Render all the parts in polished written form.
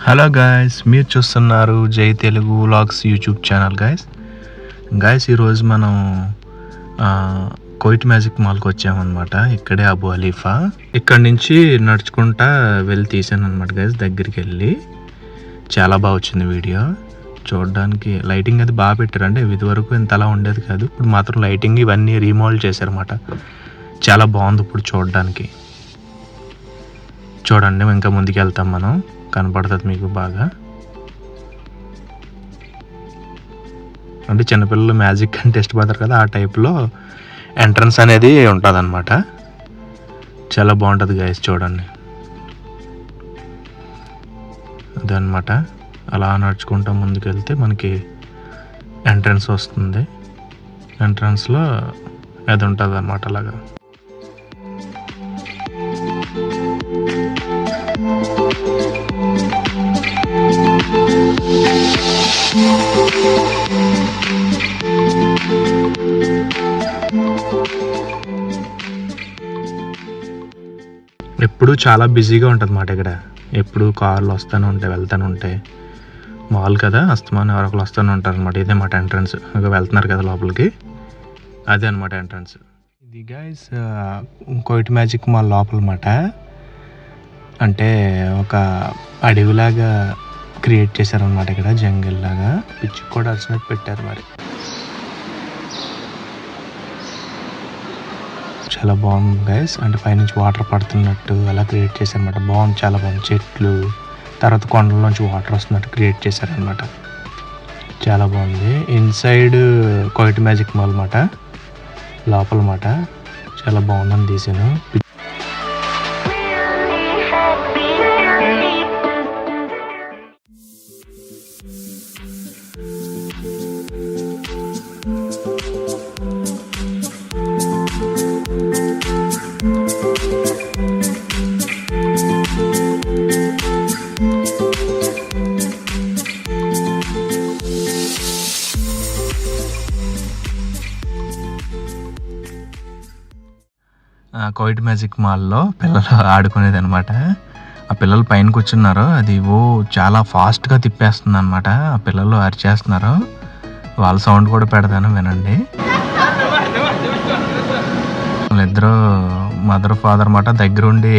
Hello guys, మీరు చూస్తున్నారు జై Telugu vlogs YouTube channel. Guys ఈరోజు మనం కోయిట్ మ్యాజిక్ మాల్కి వచ్చామన్నమాట. ఇక్కడే అబు అలీఫా. ఇక్కడ నుంచి నడుచుకుంటా వెళ్ళి తీసాను అనమాట గాయస్. దగ్గరికి వెళ్ళి చాలా బాగా వచ్చింది వీడియో చూడడానికి. లైటింగ్ అది బాగా పెట్టారు, అంటే ఇది వరకు ఇంతలా ఉండేది కాదు. ఇప్పుడు మాత్రం లైటింగ్ ఇవన్నీ రీమోల్డ్ చేశారన్నమాట. చాలా బాగుంది ఇప్పుడు చూడడానికి. చూడండి, ఇంకా ముందుకు వెళ్తాం మనం, కనపడుతుంది మీకు బాగా. అంటే చిన్నపిల్లలు మ్యాజిక్ అంటే ఇష్టపడతారు కదా, ఆ టైప్లో ఎంట్రన్స్ అనేది ఉంటుంది అన్నమాట. చాలా బాగుంటుంది గాయస్, చూడండి. అదనమాట, అలా నడుచుకుంటూ ముందుకు వెళ్తే మనకి ఎంట్రన్స్ వస్తుంది. ఎంట్రన్స్లో అది ఉంటుంది అన్నమాట. అలాగా ఎప్పుడు చాలా బిజీగా ఉంటుంది అన్నమాట. ఇక్కడ ఎప్పుడు కార్లు వస్తూనే ఉంటాయి, వెళ్తూనే ఉంటాయి. మాల్ కదా, అస్తమానం ఎవరొకరు వస్తూనే ఉంటారు అనమాట. ఇదే మాట ఎంట్రన్స్. ఇక వెళ్తున్నారు కదా లోపలికి, అదే అనమాట ఎంట్రన్స్. ఇది గైస్ కోయిట్ మ్యాజిక్ మాల్ లోపల మాట. అంటే ఒక అడవిలాగా క్రియేట్ చేశారనమాట. ఇక్కడ జంగిల్ లాగా పిచ్చి కూడా అరిచినట్టు పెట్టారు. మరి చాలా బాగుంది గైస్. అంటే పైనుంచి వాటర్ పడుతున్నట్టు అలా క్రియేట్ చేశారనమాట. బాగుంది, చాలా బాగుంది. చెట్లు, తర్వాత కొండల నుంచి వాటర్ వస్తున్నట్టు క్రియేట్ చేశారనమాట. చాలా బాగుంది. ఇన్సైడ్ కోయిట్ మ్యాజిక్ మాల్ మాట, లోపల మాట. చాలా బాగుందని తీసాను. కోయిట్ మ్యాజిక్ మాల్లో పిల్లలు ఆడుకునేది అనమాట. ఆ పిల్లలు పైన కూర్చున్నారు. అది చాలా ఫాస్ట్గా తిప్పేస్తుంది అనమాట. ఆ పిల్లలు అరిచేస్తున్నారు. వాళ్ళ సౌండ్ కూడా పెడతాను, వినండి. వాళ్ళిద్దరూ మదర్ ఫాదర్ మాట దగ్గరుండి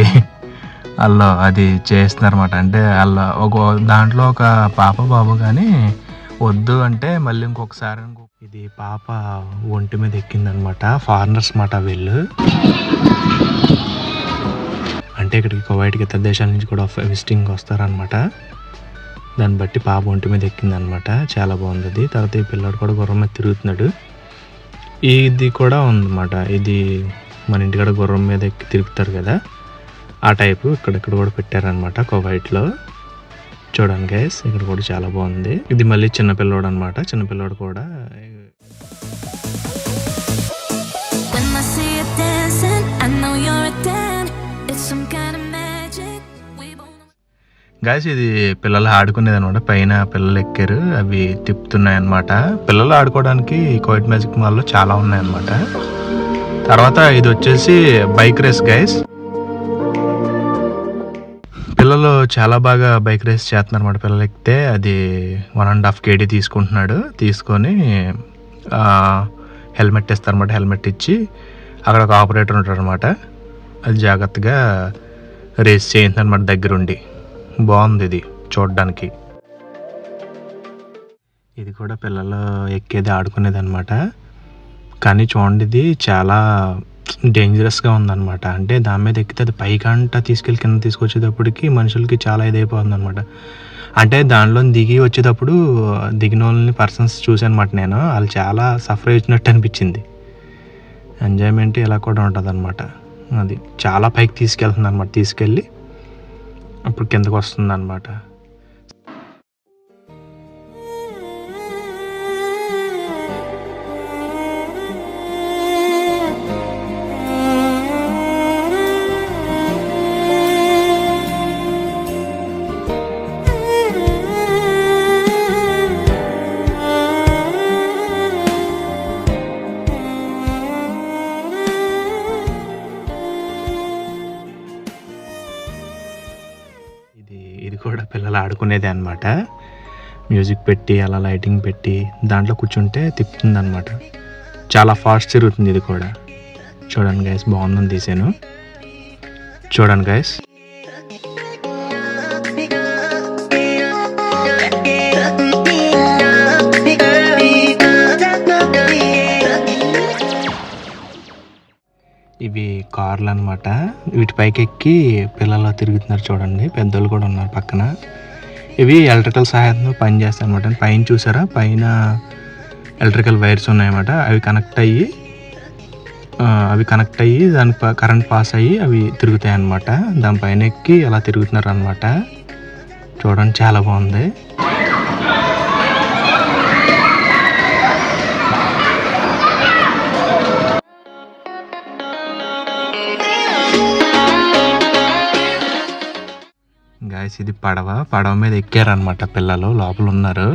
వాళ్ళు అది చేస్తున్నారన్నమాట. అంటే వాళ్ళ ఒక దాంట్లో ఒక పాప బాబు కానీ వద్దు అంటే మళ్ళీ ఇంకొకసారి ఇది పాప ఒంటి మీద ఎక్కిందనమాట. ఫారినర్స్ మాట వీళ్ళు. అంటే ఇక్కడికి కువైట్కి ఇతర దేశాల నుంచి కూడా విజిటింగ్ వస్తారనమాట. దాన్ని బట్టి పాప ఒంటి మీద ఎక్కిందనమాట. చాలా బాగుంది అది. తర్వాత ఈ పిల్లాడు కూడా గుర్రం మీద తిరుగుతున్నాడు. ఇది కూడా ఉందన్నమాట. ఇది మన ఇంటికాడ గుర్రం మీద ఎక్కి తిరుగుతారు కదా, ఆ టైపు ఇక్కడ కూడా పెట్టారనమాట కువైట్లో. చూడండి గైస్, ఇక్కడ కూడా చాలా బాగుంది. ఇది మళ్ళీ చిన్నపిల్లోడు అనమాట. చిన్నపిల్లోడు కూడా గైస్ ఇది పిల్లలు ఆడుకునేది అనమాట. పైన పిల్లలు ఎక్కారు, అవి తిప్పుతున్నాయి అనమాట. పిల్లలు ఆడుకోవడానికి కోయిట్ మ్యాజిక్ మాల్లో చాలా ఉన్నాయన్నమాట. తర్వాత ఇది వచ్చేసి బైక్ రేస్ గైస్. పిల్లలు చాలా బాగా బైక్ రేస్ చేస్తున్నారు అనమాట. పిల్లలు ఎక్కితే అది 1.5 kg తీసుకుంటున్నాడు. తీసుకొని హెల్మెట్ ఇస్తారనమాట. హెల్మెట్ ఇచ్చి అక్కడ ఒక ఆపరేటర్ ఉంటారు అనమాట. అది జాగ్రత్తగా రేస్ చేయిందనమాట దగ్గరుండి. బాగుంది ఇది చూడడానికి. ఇది కూడా పిల్లలు ఎక్కేది ఆడుకునేది అనమాట. కానీ చూడండి, ఇది చాలా డేంజరస్గా ఉందన్నమాట. అంటే దాని మీద ఎక్కితే అది పైకంట తీసుకెళ్ళి కింద తీసుకొచ్చేటప్పటికి మనుషులకి చాలా ఇదైపోతుంది అనమాట. అంటే దానిలో దిగి వచ్చేటప్పుడు దిగిన వాళ్ళని పర్సన్స్ చూసానమాట నేను. వాళ్ళు చాలా సఫర్ వచ్చినట్టు అనిపించింది. ఎంజాయ్మెంట్ ఇలా కూడా ఉంటుంది అనమాట. అది చాలా పైకి తీసుకెళ్తుంది అనమాట. తీసుకెళ్ళి అప్పుడు కిందకు వస్తుంది అనమాట. ఇది కూడా పిల్లలు పిల్లలు ఆడుకునేదే అనమాట. మ్యూజిక్ పెట్టి అలా లైటింగ్ పెట్టి దాంట్లో కూర్చుంటే తిప్పుతుందనమాట. చాలా ఫాస్ట్ తిరుగుతుంది ఇది కూడా. చూడండి గైస్, బాగుందని తీసాను. చూడండి గైస్. ఇవి కార్లు అనమాట. వీటి పైకి ఎక్కి పిల్లలు తిరుగుతున్నారు చూడండి. పెద్దోళ్ళు కూడా ఉన్నారు పక్కన. ఇవి ఎలక్ట్రికల్ సహాయంతో పనిచేస్తాయి అనమాట. పైన చూసారా, పైన ఎలక్ట్రికల్ వైర్స్ ఉన్నాయన్నమాట. అవి కనెక్ట్ అయ్యి దాని కరెంట్ పాస్ అయ్యి అవి తిరుగుతాయి అన్నమాట. దానిపైన ఎక్కి అలా తిరుగుతున్నారు అనమాట. చూడండి, చాలా బాగుంది. గాయస్, ఇది పడవ మీద ఎక్కారనమాట పిల్లలు. లోపల ఉన్నారు,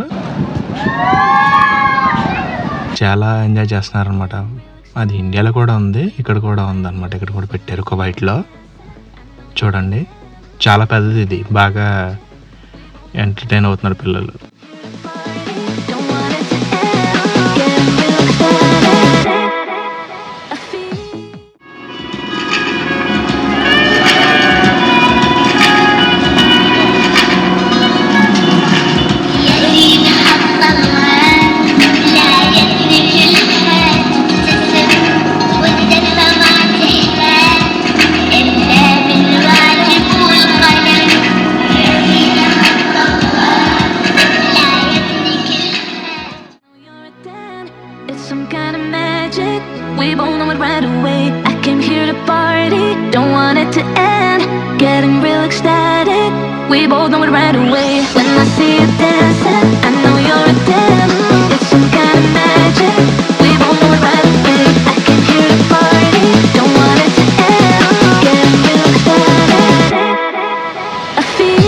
చాలా ఎంజాయ్ చేస్తున్నారనమాట. అది ఇండియాలో కూడా ఉంది, ఇక్కడ కూడా ఉంది అనమాట. ఇక్కడ కూడా పెట్టారు కువైట్లో. చూడండి, చాలా పెద్దది ఇది. బాగా ఎంటర్టైన్ అవుతున్నారు పిల్లలు. Some kind of magic, we both know it right away. I came here to party, don't want it to end. Getting real ecstatic, we both know it right away. When I see you dancing, I know you're a 10. It's some kind of magic, we both know it right away. I came here to party, don't want it to end. Getting real ecstatic, I feel